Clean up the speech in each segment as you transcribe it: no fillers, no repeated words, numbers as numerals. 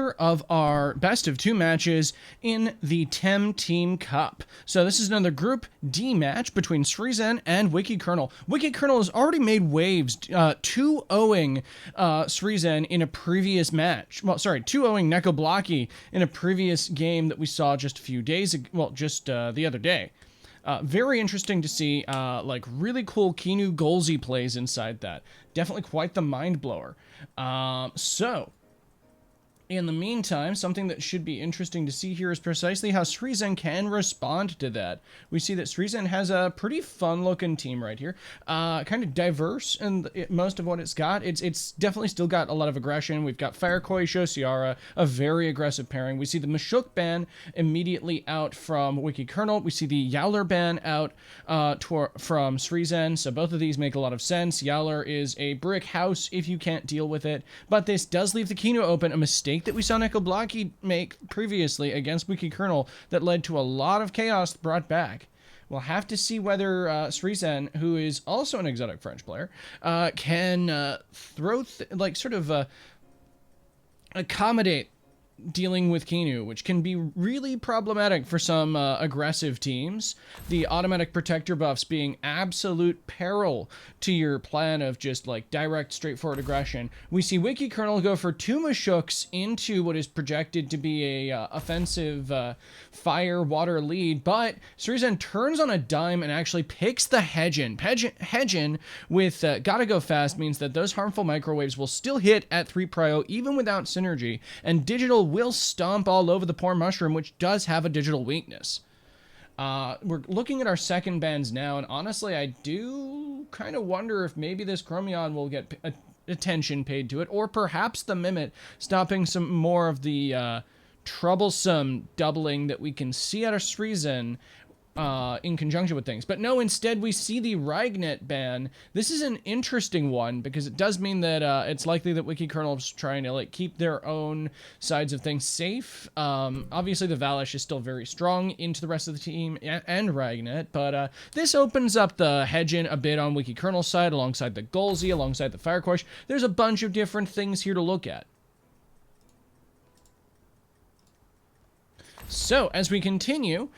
another of our best of 2 matches in the TemTeam Cup. So this is another Group D match between Sryzen and Wiki Kernel. Wiki Kernel has already made waves 2-0ing Sryzen in a previous match. Well, sorry, 2-0ing Neko Blocky in a previous game that we saw just a few days ago. Well, just the other day. Very interesting to see, like, really cool Kinu Golzi plays inside that. Definitely quite the mind blower. So, in the meantime, something that should be interesting to see here is precisely how Sryzen can respond to that. We see that Sryzen has a pretty fun-looking team right here. Kind of diverse in most of what it's got. It's definitely still got a lot of aggression. We've got Firekoi, Shosiara, a very aggressive pairing. We see the Mashuk ban immediately out from Wiki Kernel. We see the Yowler ban out from Sryzen, so both of these make a lot of sense. Yowler is a brick house if you can't deal with it, but this does leave the Kinu open, a mistake that we saw Neko Blocky make previously against Wiki Kernel that led to a lot of chaos brought back. We'll have to see whether Sryzen, who is also an exotic French player, can accommodate dealing with Kinu, which can be really problematic for some aggressive teams. The automatic protector buffs being absolute peril to your plan of just like direct, straightforward aggression. We see Wiki Kernel go for 2 Mashuks into what is projected to be a offensive fire water lead, but Sryzen turns on a dime and actually picks the Hedgen. Hedgen with gotta go fast means that those harmful microwaves will still hit at 3 prio even without synergy, and digital will stomp all over the poor mushroom, which does have a digital weakness. We're looking at our second bans now, and honestly, I do kind of wonder if maybe this Chromion will get attention paid to it, or perhaps the Mimit stopping some more of the troublesome doubling that we can see out of Sryzen in conjunction with things. But no, instead we see the Ragnet ban. This is an interesting one because it does mean that it's likely that Wiki Kernel is trying to like keep their own sides of things safe. Obviously the Valish is still very strong into the rest of the team and Ragnet, but this opens up the Hedgen a bit on Wiki Kernel's side alongside the Golzi, alongside the Firequash. There's a bunch of different things here to look at. So, as we continue,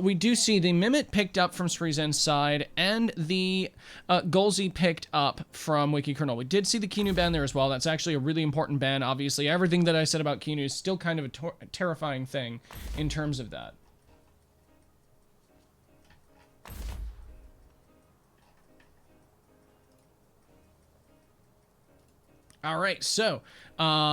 we do see the Mimit picked up from Sryzen's side, and the Golzi picked up from Wiki Kernel. We did see the Kinu ban there as well. That's actually a really important ban. Obviously, everything that I said about Kinu is still kind of a terrifying thing in terms of that. All right, so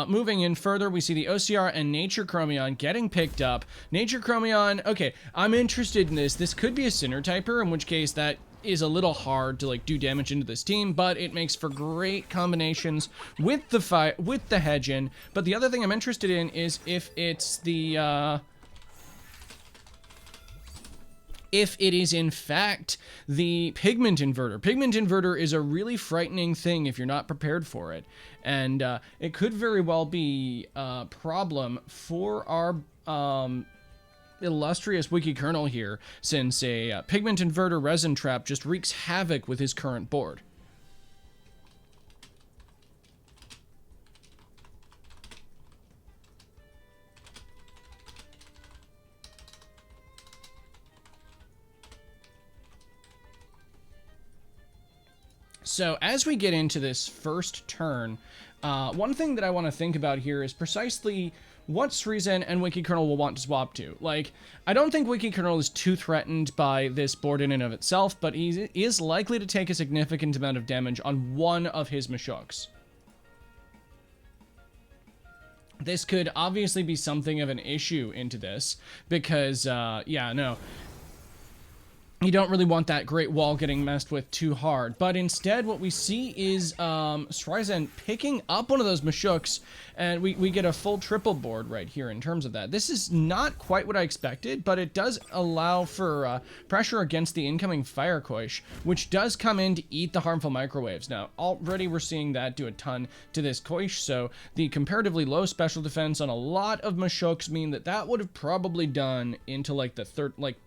moving in further, we see the OCR and Nature Chromion getting picked up. Nature Chromion, okay, I'm interested in this. This could be a Sinner typer, in which case that is a little hard to like do damage into this team, but it makes for great combinations with the Hedgen. But the other thing I'm interested in is if it's the if it is in fact the Pigment Inverter. Pigment Inverter is a really frightening thing if you're not prepared for it, and it could very well be a problem for our illustrious Wiki Kernel here, since a Pigment Inverter Resin Trap just wreaks havoc with his current board. So as we get into this first turn, one thing that I want to think about here is precisely what Sryzen and Wiki Kernel will want to swap to. Like, I don't think Wiki Kernel is too threatened by this board in and of itself, but he is likely to take a significant amount of damage on one of his Mashuks. This could obviously be something of an issue into this, because, yeah, no, you don't really want that Great Wall getting messed with too hard. But instead, what we see is Sryzen picking up one of those Mashuks, and we get a full triple board right here in terms of that. This is not quite what I expected, but it does allow for pressure against the incoming Firequash, which does come in to eat the harmful microwaves. Now, already we're seeing that do a ton to this Koish, so the comparatively low special defense on a lot of Mashuks mean that that would have probably done into like the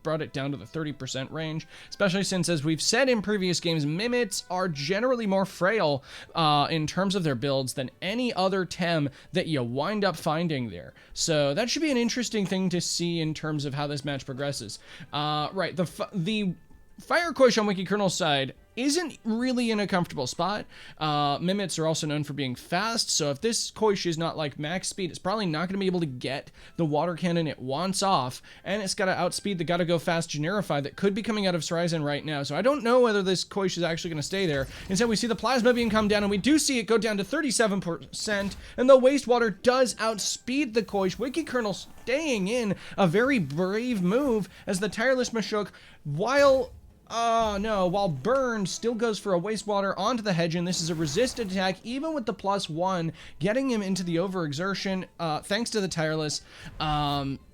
brought it down to the 30% range. range, especially since, as we've said in previous games, Mimits are generally more frail in terms of their builds than any other Tem that you wind up finding there. So that should be an interesting thing to see in terms of how this match progresses. Right, the Fire Koish on Wiki Kernel's side isn't really in a comfortable spot. Mimits are also known for being fast, so if this Koish is not like max speed, it's probably not going to be able to get the water cannon it wants off, and it's got to outspeed the gotta go fast Generify that could be coming out of Sryzen right now. So I don't know whether this Koish is actually going to stay there. Instead, we see the Plasma Beam come down, and we do see it go down to 37%, and the Wastewater does outspeed the Koish. Wiki Kernel staying in a very brave move as the Tireless Mashuk, while burned, still goes for a Wastewater onto the hedge, and this is a resisted attack, even with the +1, getting him into the overexertion, thanks to the Tireless.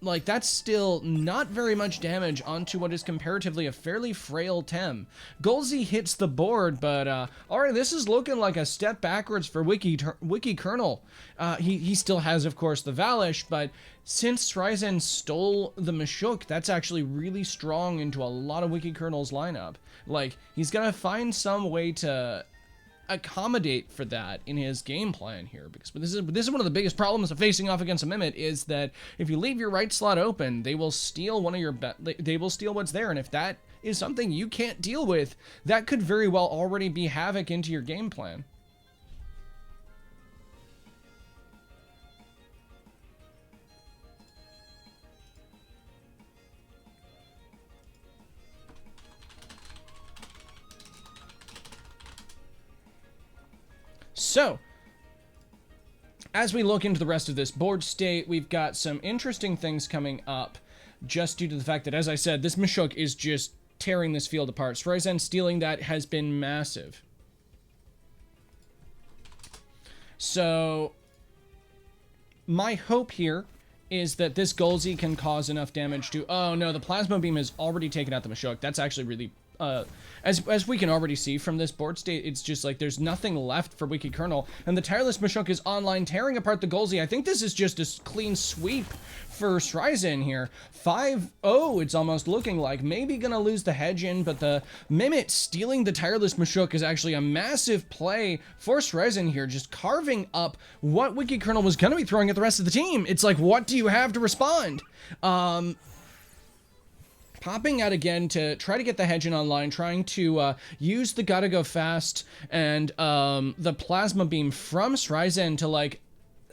Like, that's still not very much damage onto what is comparatively a fairly frail Tem. Golzy hits the board, but, alright, this is looking like a step backwards for Wiki Kernel. He still has, of course, the Valish, but since Sryzen stole the Mashuk, that's actually really strong into a lot of Wiki Kernel's lineup. Like, he's gonna find some way to accommodate for that in his game plan here, because this is one of the biggest problems of facing off against a Mimit, is that if you leave your right slot open, they will steal one of your they will steal what's there, and if that is something you can't deal with, that could very well already be havoc into your game plan. So, as we look into the rest of this board state, we've got some interesting things coming up, just due to the fact that, as I said, this Mashuk is just tearing this field apart. Sryzen stealing that has been massive. So, my hope here is that this Golzy can cause enough damage to... Oh no, the Plasma Beam has already taken out the Mashuk. That's actually really... as we can already see from this board state, it's just like there's nothing left for Wiki Kernel, and the Tireless Mashuk is online, tearing apart the Golzy. I think this is just a clean sweep for Sryzen here. 5-0, it's almost looking like. Maybe gonna lose the hedge in, but the Mimit stealing the Tireless Mashuk is actually a massive play for Sryzen here, just carving up what Wiki Kernel was gonna be throwing at the rest of the team. It's like, what do you have to respond? Popping out again to try to get the hedge in online, trying to use the gotta go fast and the Plasma Beam from Sryzen to, like,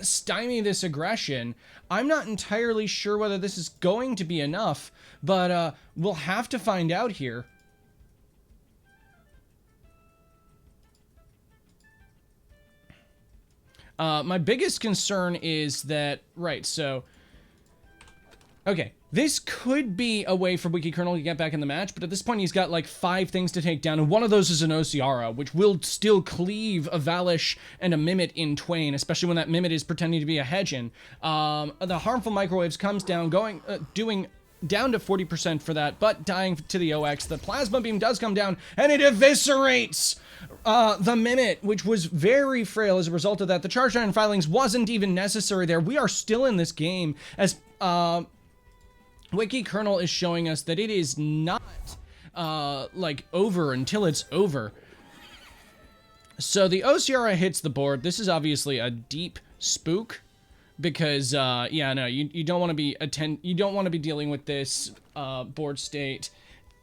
stymie this aggression. I'm not entirely sure whether this is going to be enough, but we'll have to find out here. My biggest concern is that, right, so... Okay, this could be a way for Wiki Kernel to get back in the match, but at this point he's got like 5 things to take down, and one of those is an Osiara, which will still cleave a Valish and a Mimit in twain, especially when that Mimit is pretending to be a Hedgeon. The Harmful Microwaves comes down, doing down to 40% for that, but dying to the OX. The Plasma Beam does come down, and it eviscerates the Mimit, which was very frail as a result of that. The Charge Iron Filings wasn't even necessary there. We are still in this game as... Wiki Kernel is showing us that it is not, like, over until it's over. So the Osiara hits the board. This is obviously a deep spook, because, yeah, no, you don't want to be dealing with this, board state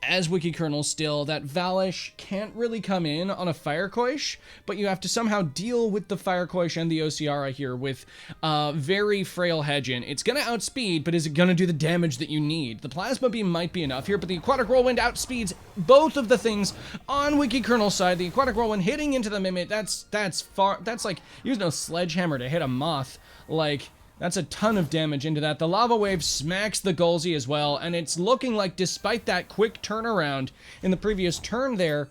as Wiki Kernel still. That Valish can't really come in on a Fire Koish, but you have to somehow deal with the Fire Koish and the Osiara here with very frail Hedgeon. It's gonna outspeed, but is it gonna do the damage that you need? The Plasma Beam might be enough here, but the Aquatic Whirlwind outspeeds both of the things on Wiki Kernel's side. The Aquatic Whirlwind hitting into the Mimit, that's like using a sledgehammer to hit a moth. Like, that's a ton of damage into that. The Lava Wave smacks the Golzy as well, and it's looking like, despite that quick turnaround in the previous turn there,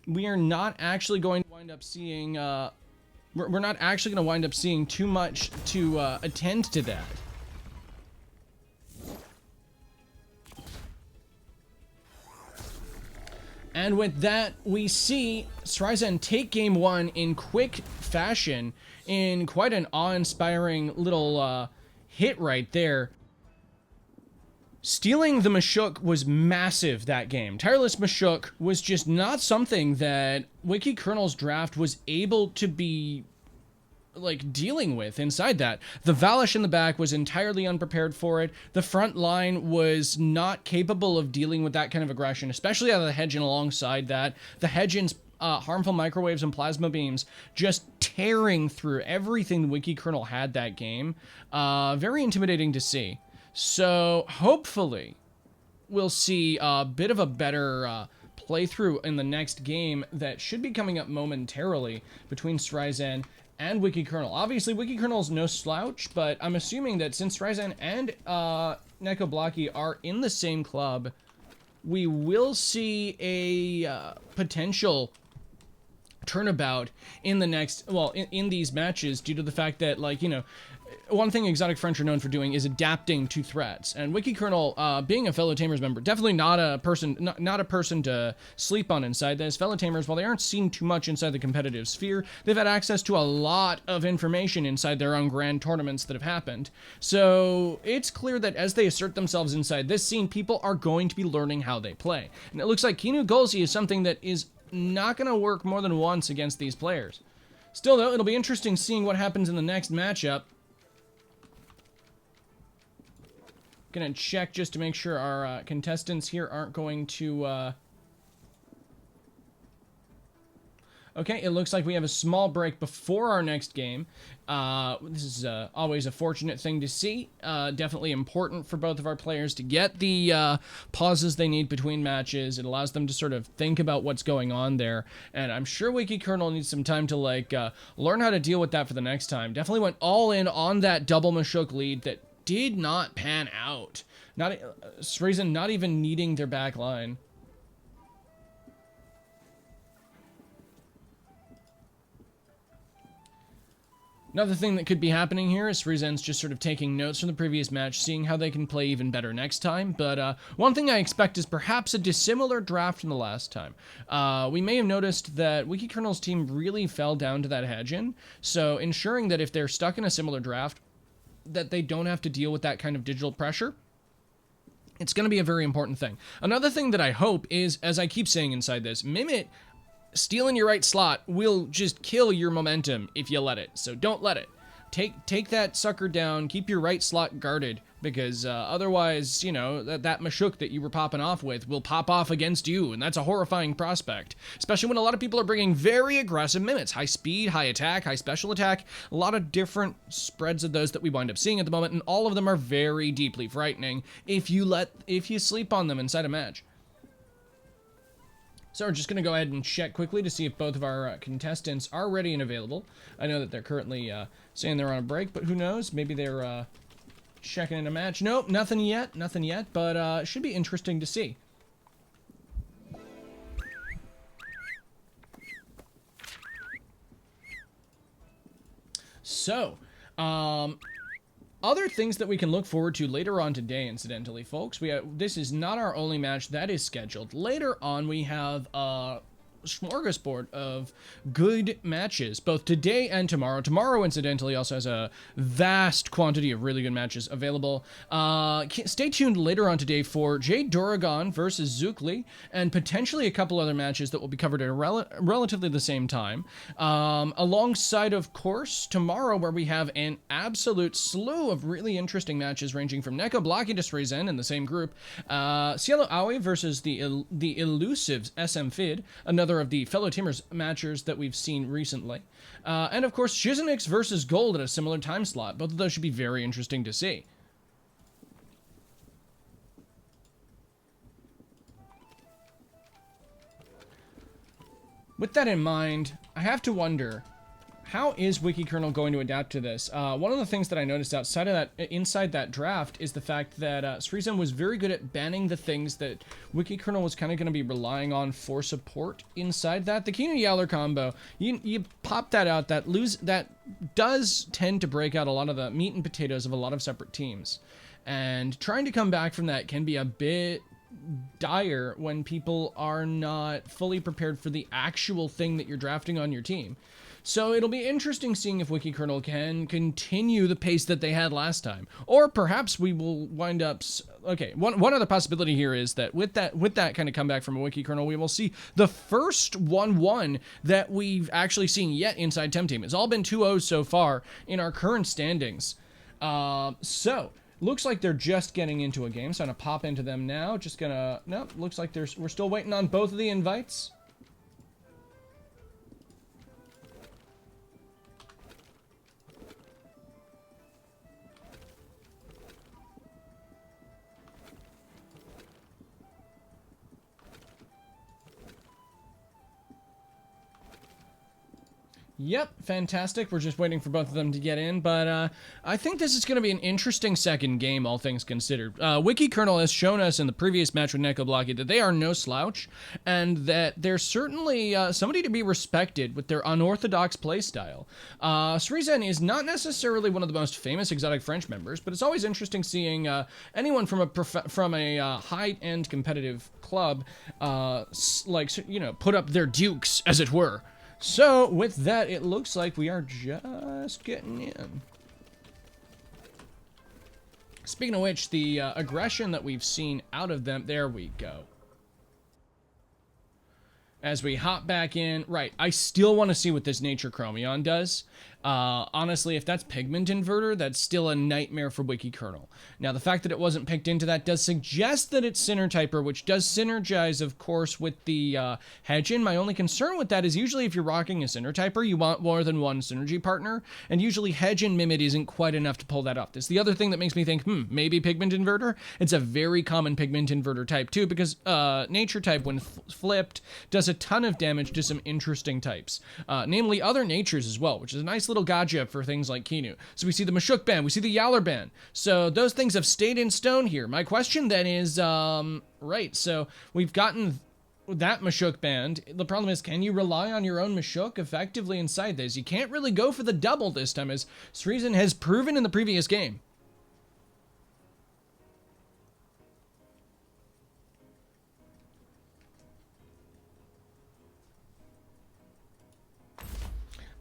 we are not actually going to wind up seeing, we're not actually going to wind up seeing too much to attend to that. And with that, we see Sryzen take game 1 in quick fashion, in quite an awe-inspiring little hit right there. Stealing the Mashuk was massive that game. Tireless Mashuk was just not something that Wiki Kernel's draft was able to be like dealing with inside that. The Valish in the back was entirely unprepared for it. The front line was not capable of dealing with that kind of aggression, especially out of the Hedge and alongside that. The Hedgeon's harmful microwaves and plasma beams just tearing through everything the Wiki Kernel had that game. Very intimidating to see. So hopefully we'll see a bit of a better playthrough in the next game that should be coming up momentarily between Sryzen and Wiki Kernel. Obviously, Wiki Kernel's no slouch, but I'm assuming that since Sryzen and Neko Blocky are in the same club, we will see a potential turnabout in the next, well, in these matches due to the fact that, like, you know, one thing Exotic French are known for doing is adapting to threats. And Wiki Kernel, being a fellow Tamers member, definitely not a person, not a person to sleep on inside this. Fellow Tamers, while they aren't seen too much inside the competitive sphere, they've had access to a lot of information inside their own grand tournaments that have happened. So it's clear that as they assert themselves inside this scene, people are going to be learning how they play. And it looks like Kinu Gulzi is something that is not going to work more than once against these players. Still, though, it'll be interesting seeing what happens in the next matchup. Gonna check just to make sure our contestants here aren't going to... Okay, it looks like we have a small break before our next game. This is always a fortunate thing to see. Definitely important for both of our players to get the pauses they need between matches. It allows them to sort of think about what's going on there. And I'm sure Wiki Kernel needs some time to, like, learn how to deal with that for the next time. Definitely went all in on that double Mashuk lead that did not pan out. Not Sryzen not even needing their back line. Another thing that could be happening here is Sryzen's just sort of taking notes from the previous match, seeing how they can play even better next time. But one thing I expect is perhaps a dissimilar draft from the last time. We may have noticed that Wiki Kernel's team really fell down to that Hedgeon, so ensuring that if they're stuck in a similar draft, that they don't have to deal with that kind of digital pressure, it's going to be a very important thing. Another thing that I hope is, as I keep saying inside this, Mimit stealing your right slot will just kill your momentum if you let it. So don't let it. Take that sucker down, keep your right slot guarded, because otherwise, you know, that Mashuk that you were popping off with will pop off against you, and that's a horrifying prospect. Especially when a lot of people are bringing very aggressive Mimits. High speed, high attack, high special attack, a lot of different spreads of those that we wind up seeing at the moment, and all of them are very deeply frightening if you sleep on them inside a match. So we're just going to go ahead and check quickly to see if both of our contestants are ready and available. I know that they're currently saying they're on a break, but who knows? Maybe they're checking in a match. Nope, nothing yet, but it should be interesting to see. So, other things that we can look forward to later on today, incidentally, folks. This is not our only match that is scheduled. Later on, we have a smorgasbord of good matches, both today and tomorrow. Tomorrow, incidentally, also has a vast quantity of really good matches available. Stay tuned later on today for Jade Duragon versus Zukli, and potentially a couple other matches that will be covered at a relatively the same time. Alongside, of course, tomorrow, where we have an absolute slew of really interesting matches ranging from Neko Blocky to Sryzen in the same group. Cielo Aoi versus the elusive SM Fid, another of the fellow Teamers matchers that we've seen recently. And of course, Shiznix versus Gold at a similar time slot. Both of those should be very interesting to see. With that in mind, I have to wonder, how is Wiki Kernel going to adapt to this? One of the things that I noticed inside that draft is the fact that Sryzen was very good at banning the things that Wiki Kernel was kind of going to be relying on for support inside that. The Kinu Yowler combo, you pop that out, that does tend to break out a lot of the meat and potatoes of a lot of separate teams. And trying to come back from that can be a bit dire when people are not fully prepared for the actual thing that you're drafting on your team. So it'll be interesting seeing if Wiki Kernel can continue the pace that they had last time. Or perhaps we will wind up... Okay, one other possibility here is that with that kind of comeback from a Wiki Kernel, we will see the first 1-1 that we've actually seen yet inside TemTeam. It's all been 2-0 so far in our current standings. So... Looks like they're just getting into a game, so I'm gonna pop into them now. Just gonna... Nope, looks like we're still waiting on both of the invites. Yep, fantastic. We're just waiting for both of them to get in, but I think this is going to be an interesting second game, all things considered. Wiki Kernel has shown us in the previous match with Neko Blocky that they are no slouch, and that they're certainly somebody to be respected with their unorthodox playstyle. Sryzen is not necessarily one of the most famous exotic French members, but it's always interesting seeing anyone from a high-end competitive club, put up their dukes, as it were. So, with that, it looks like we are just getting in. Speaking of which, the aggression that we've seen out of them, there we go. As we hop back in, right, I still want to see what this Nature Chromion does. Honestly, if that's Pigment Inverter, that's still a nightmare for Wiki Kernel. Now, the fact that it wasn't picked into that does suggest that it's Synertyper, which does synergize, of course, with the Hedgeon. My only concern with that is usually if you're rocking a Synertyper, you want more than one synergy partner, and usually Hedgeon Mimid isn't quite enough to pull that off. This is the other thing that makes me think, maybe Pigment Inverter? It's a very common Pigment Inverter type, too, because Nature type, when flipped, does a ton of damage to some interesting types, namely other natures as well, which is a nice little gotcha for things like Kinu. So we see the Mashuk ban, we see the Yowler ban. So those things have stayed in stone here. My question then is, right, so we've gotten that Mashuk banned. The problem is, can you rely on your own Mashuk effectively inside this? You can't really go for the double this time, as Sryzen has proven in the previous game.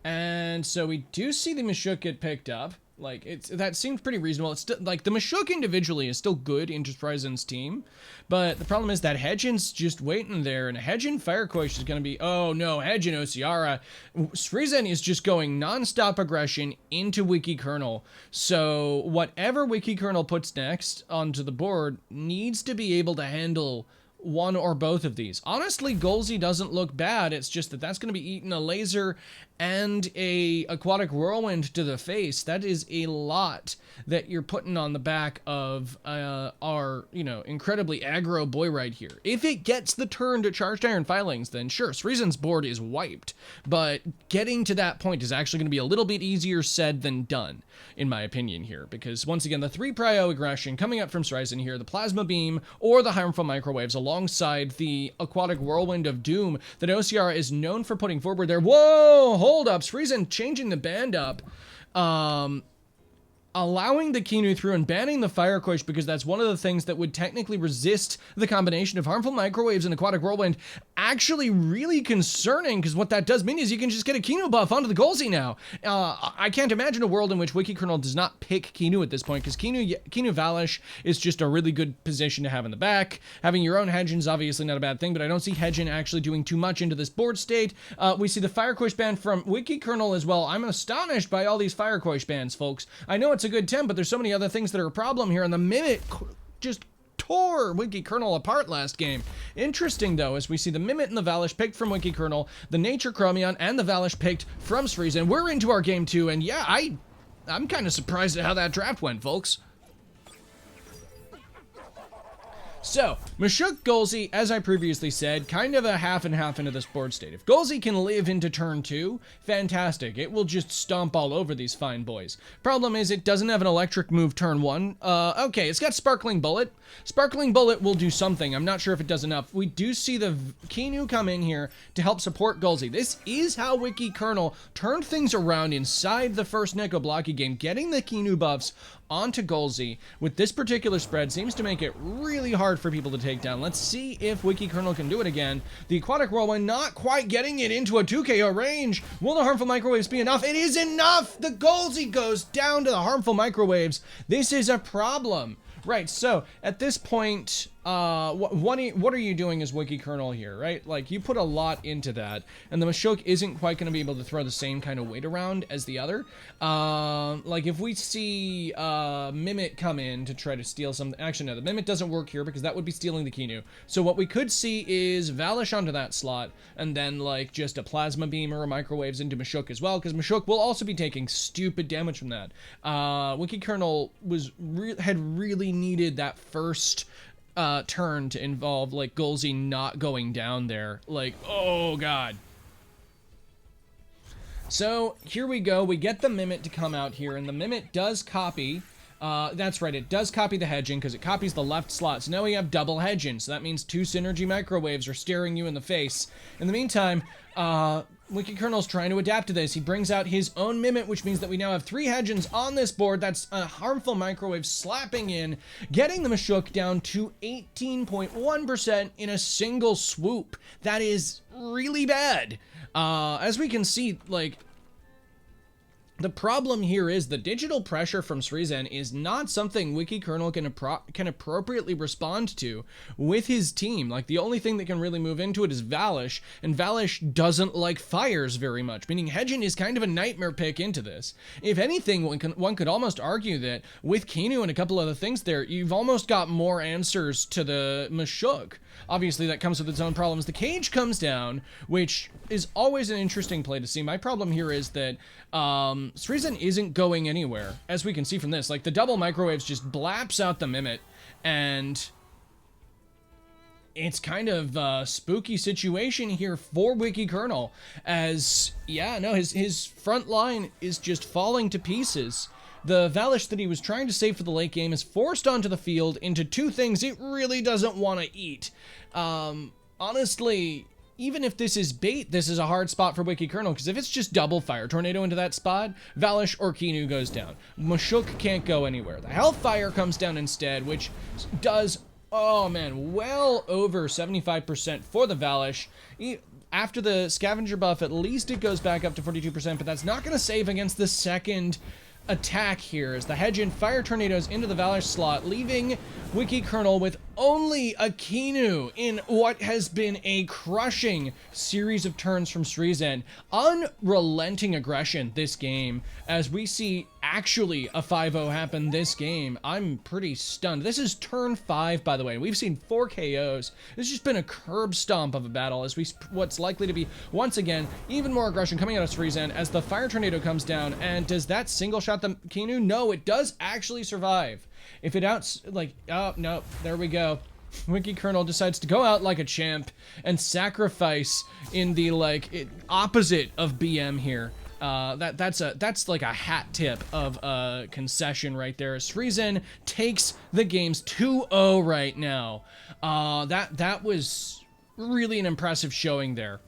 And so we do see the Mashuk get picked up. Like, that seems pretty reasonable. It's still, like, the Mashuk individually is still good in Sryzen's team, but the problem is that Hedgeon's just waiting there, and Hedgeon Firequash is going to be, oh no, Hedgeon Osiara. Sryzen is just going non-stop aggression into Wiki Kernel, so whatever Wiki Kernel puts next onto the board needs to be able to handle one or both of these. Honestly, Golzy doesn't look bad. It's just that that's going to be eating a laser and a aquatic whirlwind to the face. That is a lot that you're putting on the back of our, incredibly aggro boy right here. If it gets the turn to Charged Iron Filings, then sure, Sryzen's board is wiped. But getting to that point is actually going to be a little bit easier said than done, in my opinion here. Because, once again, the 3 prio aggression coming up from Sryzen here, the Plasma Beam or the Harmful Microwaves, alongside the Aquatic Whirlwind of Doom that Osiara is known for putting forward there. Whoa! Hold up. Sryzen changing the band up. Allowing the Kinu through and banning the Firequash, because that's one of the things that would technically resist the combination of Harmful Microwaves and Aquatic Whirlwind. Actually really concerning, because what that does mean is you can just get a Kinu buff onto the Golzy now. I can't imagine a world in which Wiki Kernel does not pick Kinu at this point, because Kinu Valish is just a really good position to have in the back. Having your own Hedgeon is obviously not a bad thing, but I don't see Hedgeon actually doing too much into this board state. We see the Firequash ban from Wiki Kernel as well. I'm astonished by all these Firequash bans, folks. I know it's a good temp, but there's so many other things that are a problem here, and the Mimit just tore Wiki Kernel apart last game. Interesting, though, as we see the Mimit and the Valish picked from Wiki Kernel, the Nature Chromion and the Valish picked from Sryzen. We're into our game 2, and yeah, I'm kind of surprised at how that draft went, folks. So, Mashuk Golzy, as I previously said, kind of a half and half into this board state. If Golzy can live into turn 2, fantastic. It will just stomp all over these fine boys. Problem is, it doesn't have an electric move turn 1. Okay, it's got Sparkling Bullet. Sparkling Bullet will do something. I'm not sure if it does enough. We do see the Kinu come in here to help support Golzy. This is how Wiki Kernel turned things around inside the first Neko Blocky game, getting the Kinu buffs onto Golzy with this particular spread seems to make it really hard for people to take down. Let's see if Wiki Kernel can do it again. The Aquatic Whirlwind not quite getting it into a 2KO range. Will the Harmful Microwaves be enough? It is enough! The Golzy goes down to the Harmful Microwaves. This is a problem. Right, so at this point, what are you doing as Wiki Kernel here, right? Like, you put a lot into that, and the Machoke isn't quite going to be able to throw the same kind of weight around as the other. Like, if we see Mimit come in to try to steal some... Actually, no, the Mimit doesn't work here because that would be stealing the Kinu. So what we could see is Valish onto that slot, and then, like, just a Plasma Beam or a Microwaves into Machoke as well, because Machoke will also be taking stupid damage from that. Wiki Kernel had really needed that first turn to involve like Golzy not going down there. Like, oh god. So here we go. We get the Mimit to come out here, and the Mimit does copy. That's right, it does copy the hedging because it copies the left slot. So now we have double hedging. So that means 2 Synergy Microwaves are staring you in the face. In the meantime, Wiki Kernel's trying to adapt to this. He brings out his own Mimit, which means that we now have 3 hedgings on this board. That's a Harmful Microwave slapping in, getting the Machoke down to 18.1% in a single swoop. That is really bad. As we can see, like... The problem here is the digital pressure from Sryzen is not something Wiki Kernel can appropriately respond to with his team. Like, the only thing that can really move into it is Valish, and Valish doesn't like fires very much, meaning Hedgen is kind of a nightmare pick into this. If anything, one could almost argue that with Kinu and a couple other things there, you've almost got more answers to the Machoke. Obviously, that comes with its own problems. The cage comes down, which is always an interesting play to see. My problem here is that Sryzen isn't going anywhere, as we can see from this. Like, the double microwaves just blaps out the Mimit, and it's kind of a spooky situation here for Wiki Kernel, as, yeah, no, his front line is just falling to pieces. The Valish that he was trying to save for the late game is forced onto the field into 2 things it really doesn't want to eat. Honestly, even if this is bait, this is a hard spot for Wiki Kernel, because if it's just double Fire Tornado into that spot, Valish or Kinu goes down. Machoke can't go anywhere. The Hellfire comes down instead, which does, oh man, well over 75% for the Valish. After the Scavenger buff, at least it goes back up to 42%, but that's not going to save against the second attack here, as the Hedgen Fire Tornadoes into the Valish slot, leaving Wiki Kernel with only a Kinu in what has been a crushing series of turns from Sryzen. Unrelenting aggression this game, as we see actually a 5-0 happen this game. I'm pretty stunned. This is turn 5, by the way. We've seen 4 KOs. This has just been a curb stomp of a battle, as what's likely to be, once again, even more aggression coming out of Sryzen as the Fire Tornado comes down. And does that single shot the Kinu? No, it does actually survive. If it oh, no, there we go. Wiki Kernel decides to go out like a champ and sacrifice in the, opposite of BM here. That's like a hat tip of a concession right there. Sryzen takes the games 2-0 right now. That was really an impressive showing there.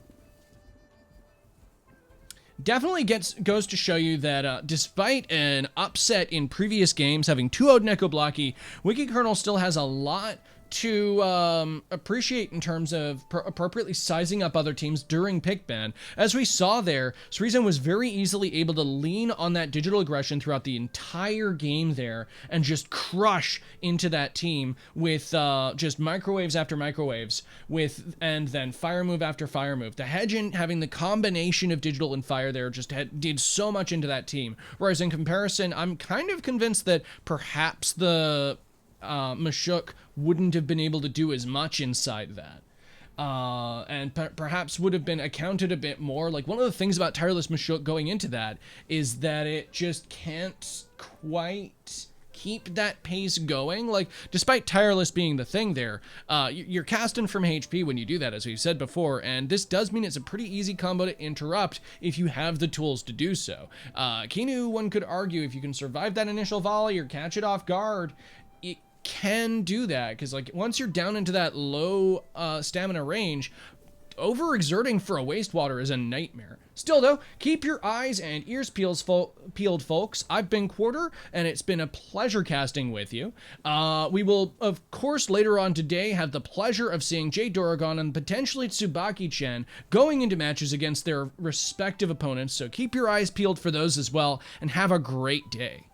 Definitely goes to show you that despite an upset in previous games, having 2-0'd Neko Blocky, Wiki Kernel still has a lot to appreciate in terms of appropriately sizing up other teams during pick ban. As we saw there, Sryzen was very easily able to lean on that digital aggression throughout the entire game there and just crush into that team with just microwaves after microwaves, and then fire move after fire move. The Hedgen having the combination of digital and fire there just did so much into that team. Whereas in comparison, I'm kind of convinced that perhaps the Machoke wouldn't have been able to do as much inside that. And perhaps would have been accounted a bit more. Like, one of the things about Tireless Machoke going into that is that it just can't quite keep that pace going. Like, despite Tireless being the thing there, you're casting from HP when you do that, as we've said before, and this does mean it's a pretty easy combo to interrupt if you have the tools to do so. Kinu, one could argue, if you can survive that initial volley or catch it off guard, it can do that, because like once you're down into that low stamina range, overexerting for a wastewater is a nightmare. Still though, keep your eyes and ears peeled, folks. I've been Quarter, and it's been a pleasure casting with you. We will, of course, later on today have the pleasure of seeing Jay Doragon and potentially Tsubaki Chen going into matches against their respective opponents, so keep your eyes peeled for those as well, and have a great day.